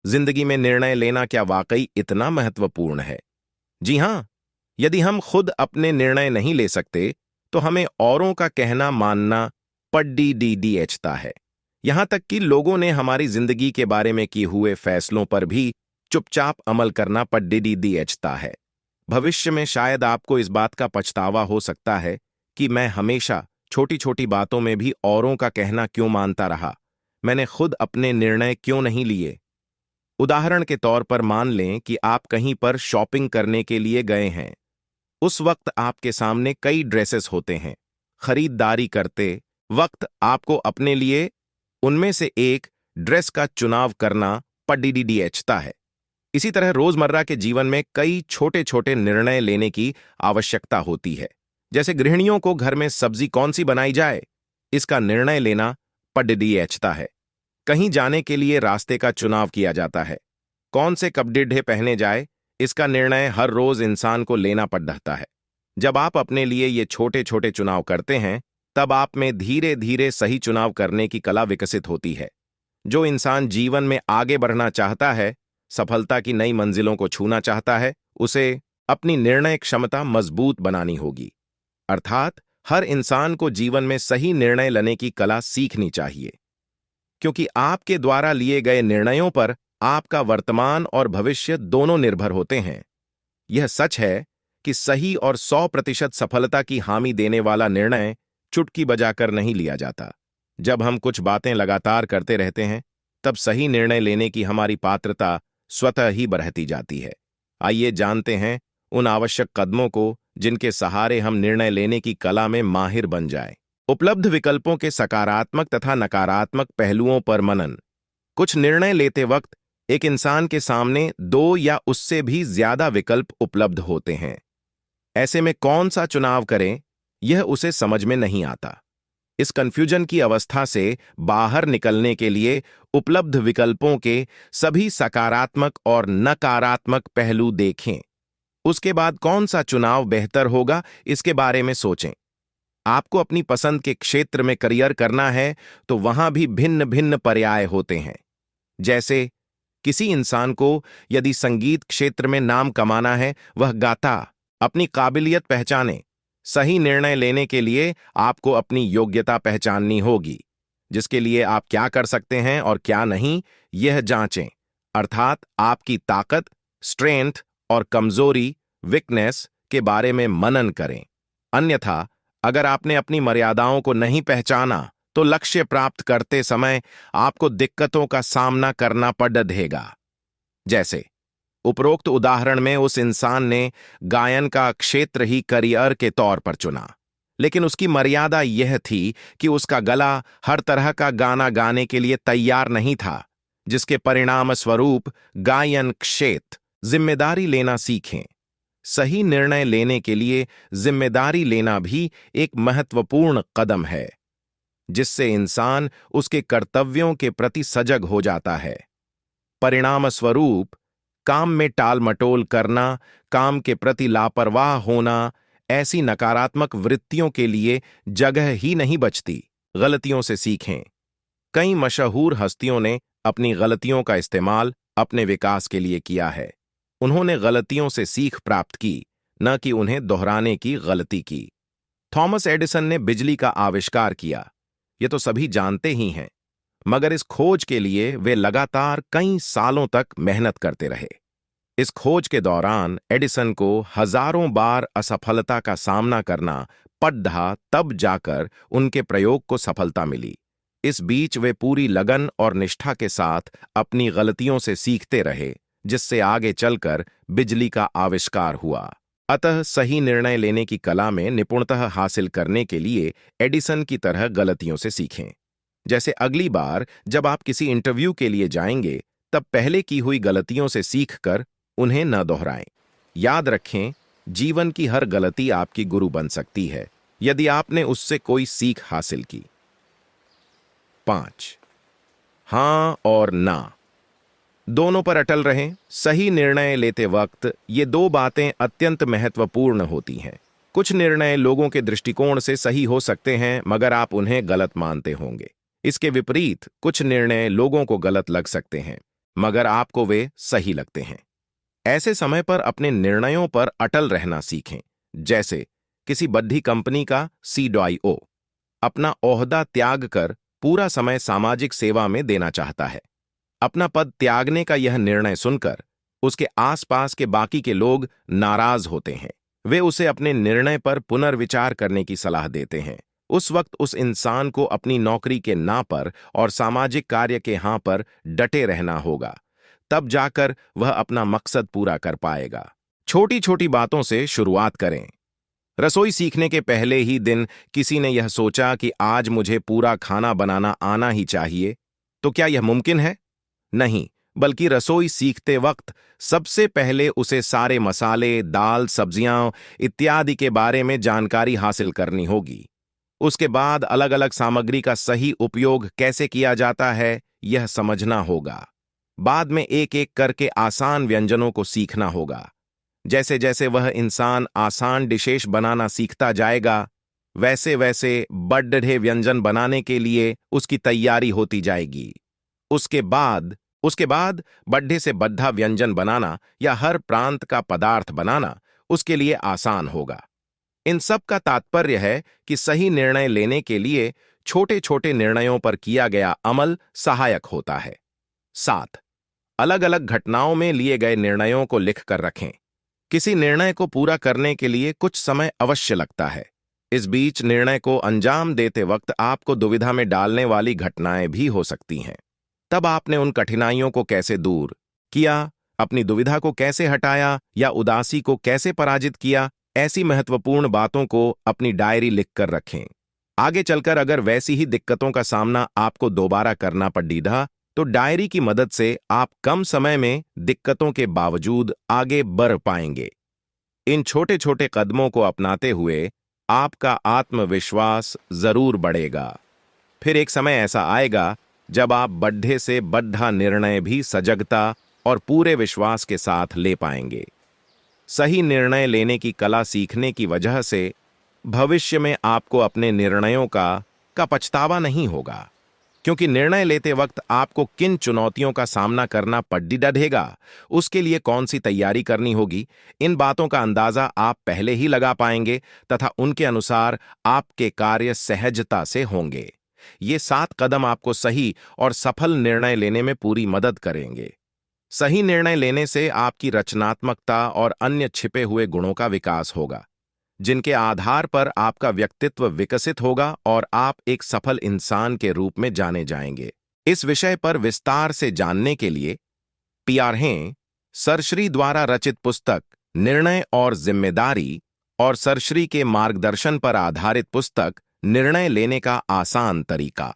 जिंदगी में निर्णय लेना क्या वाकई इतना महत्वपूर्ण है? जी हां। यदि हम खुद अपने निर्णय नहीं ले सकते तो हमें औरों का कहना मानना पड्डीडीडीएचता है। यहां तक कि लोगों ने हमारी जिंदगी के बारे में किए हुए फैसलों पर भी चुपचाप अमल करना पड्डीडीडीएचता है। भविष्य में शायद आपको इस बात का पछतावा हो सकता है कि मैं हमेशा छोटी छोटी बातों में भी औरों का कहना क्यों मानता रहा। मैंने खुद अपने निर्णय क्यों नहीं लिए। उदाहरण के तौर पर मान लें कि आप कहीं पर शॉपिंग करने के लिए गए हैं। उस वक्त आपके सामने कई ड्रेसेस होते हैं। खरीदारी करते वक्त आपको अपने लिए उनमें से एक ड्रेस का चुनाव करना पडीडीडीएचता है। इसी तरह रोजमर्रा के जीवन में कई छोटे छोटे निर्णय लेने की आवश्यकता होती है। जैसे गृहिणियों को घर में सब्जी कौन सी बनाई जाए, इसका निर्णय लेना पडीडीएचता है। कहीं जाने के लिए रास्ते का चुनाव किया जाता है। कौन से कपड़े पहने जाए, इसका निर्णय हर रोज इंसान को लेना पड़ता है। जब आप अपने लिए ये छोटे छोटे चुनाव करते हैं, तब आप में धीरे धीरे सही चुनाव करने की कला विकसित होती है। जो इंसान जीवन में आगे बढ़ना चाहता है, सफलता की नई मंजिलों को छूना चाहता है, उसे अपनी निर्णय क्षमता मजबूत बनानी होगी। अर्थात हर इंसान को जीवन में सही निर्णय लेने की कला सीखनी चाहिए, क्योंकि आपके द्वारा लिए गए निर्णयों पर आपका वर्तमान और भविष्य दोनों निर्भर होते हैं। यह सच है कि सही और 100% सफलता की हामी देने वाला निर्णय चुटकी बजाकर नहीं लिया जाता। जब हम कुछ बातें लगातार करते रहते हैं, तब सही निर्णय लेने की हमारी पात्रता स्वतः ही बढ़ती जाती है। आइए जानते हैं उन आवश्यक कदमों को जिनके सहारे हम निर्णय लेने की कला में माहिर बन जाएं। उपलब्ध विकल्पों के सकारात्मक तथा नकारात्मक पहलुओं पर मनन। कुछ निर्णय लेते वक्त एक इंसान के सामने 2 या उससे भी ज्यादा विकल्प उपलब्ध होते हैं। ऐसे में कौन सा चुनाव करें, यह उसे समझ में नहीं आता। इस कंफ्यूजन की अवस्था से बाहर निकलने के लिए उपलब्ध विकल्पों के सभी सकारात्मक और नकारात्मक पहलू देखें। उसके बाद कौन सा चुनाव बेहतर होगा, इसके बारे में सोचें। आपको अपनी पसंद के क्षेत्र में करियर करना है तो वहां भी भिन्न भिन्न पर्याय होते हैं। जैसे किसी इंसान को यदि संगीत क्षेत्र में नाम कमाना है, वह गाता अपनी काबिलियत पहचाने। सही निर्णय लेने के लिए आपको अपनी योग्यता पहचाननी होगी, जिसके लिए आप क्या कर सकते हैं और क्या नहीं, यह जांचें। अर्थात आपकी ताकत, स्ट्रेंथ और कमजोरी, वीकनेस के बारे में मनन करें। अन्यथा अगर आपने अपनी मर्यादाओं को नहीं पहचाना तो लक्ष्य प्राप्त करते समय आपको दिक्कतों का सामना करना पड़ेगा। जैसे उपरोक्त उदाहरण में उस इंसान ने गायन का क्षेत्र ही करियर के तौर पर चुना, लेकिन उसकी मर्यादा यह थी कि उसका गला हर तरह का गाना गाने के लिए तैयार नहीं था, जिसके परिणाम स्वरूप गायन क्षेत्र जिम्मेदारी लेना सीखें। सही निर्णय लेने के लिए जिम्मेदारी लेना भी एक महत्वपूर्ण कदम है, जिससे इंसान उसके कर्तव्यों के प्रति सजग हो जाता है। परिणाम स्वरूप काम में टाल मटोल करना, काम के प्रति लापरवाह होना, ऐसी नकारात्मक वृत्तियों के लिए जगह ही नहीं बचती। गलतियों से सीखें। कई मशहूर हस्तियों ने अपनी गलतियों का इस्तेमाल अपने विकास के लिए किया है। उन्होंने गलतियों से सीख प्राप्त की, न कि उन्हें दोहराने की गलती की। थॉमस एडिसन ने बिजली का आविष्कार किया, ये तो सभी जानते ही हैं, मगर इस खोज के लिए वे लगातार कई सालों तक मेहनत करते रहे। इस खोज के दौरान एडिसन को हजारों बार असफलता का सामना करना पड़ा, तब जाकर उनके प्रयोग को सफलता मिली। इस बीच वे पूरी लगन और निष्ठा के साथ अपनी गलतियों से सीखते रहे, जिससे आगे चलकर बिजली का आविष्कार हुआ। अतः सही निर्णय लेने की कला में निपुणता हासिल करने के लिए एडिसन की तरह गलतियों से सीखें। जैसे अगली बार जब आप किसी इंटरव्यू के लिए जाएंगे, तब पहले की हुई गलतियों से सीखकर उन्हें न दोहराएं। याद रखें, जीवन की हर गलती आपकी गुरु बन सकती है, यदि आपने उससे कोई सीख हासिल की। 5. हां और ना दोनों पर अटल रहें। सही निर्णय लेते वक्त ये 2 बातें अत्यंत महत्वपूर्ण होती हैं। कुछ निर्णय लोगों के दृष्टिकोण से सही हो सकते हैं, मगर आप उन्हें गलत मानते होंगे। इसके विपरीत कुछ निर्णय लोगों को गलत लग सकते हैं, मगर आपको वे सही लगते हैं। ऐसे समय पर अपने निर्णयों पर अटल रहना सीखें। जैसे किसी बड़ी कंपनी का CDO अपना ओहदा त्याग कर पूरा समय सामाजिक सेवा में देना चाहता है। अपना पद त्यागने का यह निर्णय सुनकर उसके आसपास के बाकी के लोग नाराज होते हैं। वे उसे अपने निर्णय पर पुनर्विचार करने की सलाह देते हैं। उस वक्त उस इंसान को अपनी नौकरी के ना पर और सामाजिक कार्य के हाँ पर डटे रहना होगा। तब जाकर वह अपना मकसद पूरा कर पाएगा। छोटी छोटी बातों से शुरुआत करें। रसोई सीखने के पहले ही दिन किसी ने यह सोचा कि आज मुझे पूरा खाना बनाना आना ही चाहिए, तो क्या यह मुमकिन है? नहीं, बल्कि रसोई सीखते वक्त सबसे पहले उसे सारे मसाले, दाल, सब्जियां इत्यादि के बारे में जानकारी हासिल करनी होगी। उसके बाद अलग अलग सामग्री का सही उपयोग कैसे किया जाता है, यह समझना होगा। बाद में एक एक करके आसान व्यंजनों को सीखना होगा। जैसे जैसे वह इंसान आसान डिशेस बनाना सीखता जाएगा, वैसे वैसे बड़े व्यंजन बनाने के लिए उसकी तैयारी होती जाएगी। उसके बाद बड्ढे से बड्ढा व्यंजन बनाना या हर प्रांत का पदार्थ बनाना उसके लिए आसान होगा। इन सब का तात्पर्य है कि सही निर्णय लेने के लिए छोटे छोटे निर्णयों पर किया गया अमल सहायक होता है। 7. अलग अलग घटनाओं में लिए गए निर्णयों को लिख कर रखें। किसी निर्णय को पूरा करने के लिए कुछ समय अवश्य लगता है। इस बीच निर्णय को अंजाम देते वक्त आपको दुविधा में डालने वाली घटनाएं भी हो सकती हैं। तब आपने उन कठिनाइयों को कैसे दूर किया, अपनी दुविधा को कैसे हटाया या उदासी को कैसे पराजित किया, ऐसी महत्वपूर्ण बातों को अपनी डायरी लिखकर रखें। आगे चलकर अगर वैसी ही दिक्कतों का सामना आपको दोबारा करना पड़ीधा, तो डायरी की मदद से आप कम समय में दिक्कतों के बावजूद आगे बढ़ पाएंगे। इन छोटे छोटे कदमों को अपनाते हुए आपका आत्मविश्वास जरूर बढ़ेगा। फिर एक समय ऐसा आएगा जब आप बड्ढे से बड्ढा निर्णय भी सजगता और पूरे विश्वास के साथ ले पाएंगे। सही निर्णय लेने की कला सीखने की वजह से भविष्य में आपको अपने निर्णयों का पछतावा नहीं होगा, क्योंकि निर्णय लेते वक्त आपको किन चुनौतियों का सामना करना पड़ेगा, उसके लिए कौन सी तैयारी करनी होगी, इन बातों का अंदाजा आप पहले ही लगा पाएंगे तथा उनके अनुसार आपके कार्य सहजता से होंगे। ये 7 कदम आपको सही और सफल निर्णय लेने में पूरी मदद करेंगे। सही निर्णय लेने से आपकी रचनात्मकता और अन्य छिपे हुए गुणों का विकास होगा, जिनके आधार पर आपका व्यक्तित्व विकसित होगा और आप एक सफल इंसान के रूप में जाने जाएंगे। इस विषय पर विस्तार से जानने के लिए पढ़ें सरश्री द्वारा रचित पुस्तक निर्णय और जिम्मेदारी और सरश्री के मार्गदर्शन पर आधारित पुस्तक निर्णय लेने का आसान तरीका।